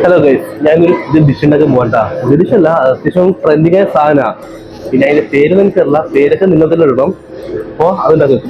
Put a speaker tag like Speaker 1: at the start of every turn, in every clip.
Speaker 1: Hello guys, ഞാനൊരു dish ഉണ്ടാക്കാൻ പോകണ്ട. ഒരു ഡിഷല്ല, അത്യാവശ്യം ട്രെൻഡിങ് ആയ സാധനമാണ്. പിന്നെ അതിന്റെ പേര് എനിക്കറിയില്ല, പേരൊക്കെ നിങ്ങൾ തന്നെ ഇടണം. അപ്പോൾ അതുണ്ടാക്കും.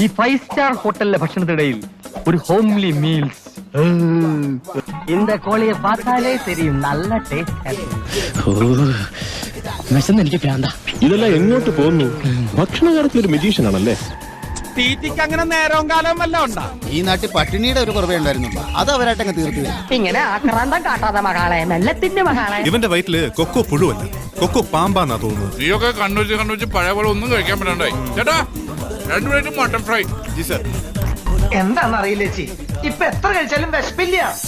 Speaker 2: ഈ 5 സ്റ്റാർ ഹോട്ടലിലെ ഭക്ഷണത്തിനിടയിൽ ഒരു ഹോംലി മീൽസ് இந்த கோழியை பார்த்தாலே தெரியும் நல்ல ടേസ്റ്റ് എനിക്ക് പ്രാന്ത.
Speaker 3: ഇതെല്ലാം എങ്ങോട്ട് പോകുന്നു? ഭക്ഷണ കാര്യത്തിൽ ഒരു മെജീഷ്യൻ ആണല്ലേ?
Speaker 4: തീറ്റിക്ക് അങ്ങനെ നേരവും കാലവും വല്ല ഉണ്ടാ?
Speaker 5: ഈ നാട്ടിൽ പട്ടിണിയുടെ ഒരു കുറവേ ഉണ്ടായിരുന്നു, അത് അവരായിട്ടങ്ങ് തീർത്തു.
Speaker 2: ഇങ്ങനെ ആക്രാന്തം കാട്ടാതെ മകളെ മെല്ലത്തിന്റെ മകളെ.
Speaker 6: ഇവന്റെ വയറ്റില് കൊക്കോ പുഴുവല്ല, കൊക്കോ പാമ്പാന്നാ തോന്നുന്നത്.
Speaker 4: നീയൊക്കെ കണ്ണൂച്ച് പഴയ പോലെ ഒന്നും കഴിക്കാൻ പറ്റണ്ടായി. ചേട്ടാ 2 plate mutton fry.
Speaker 6: G sir.
Speaker 7: എന്താണെന്നറിയില്ല ചേച്ചി, ഇപ്പൊ എത്ര കഴിച്ചാലും വിശപ്പില്ല.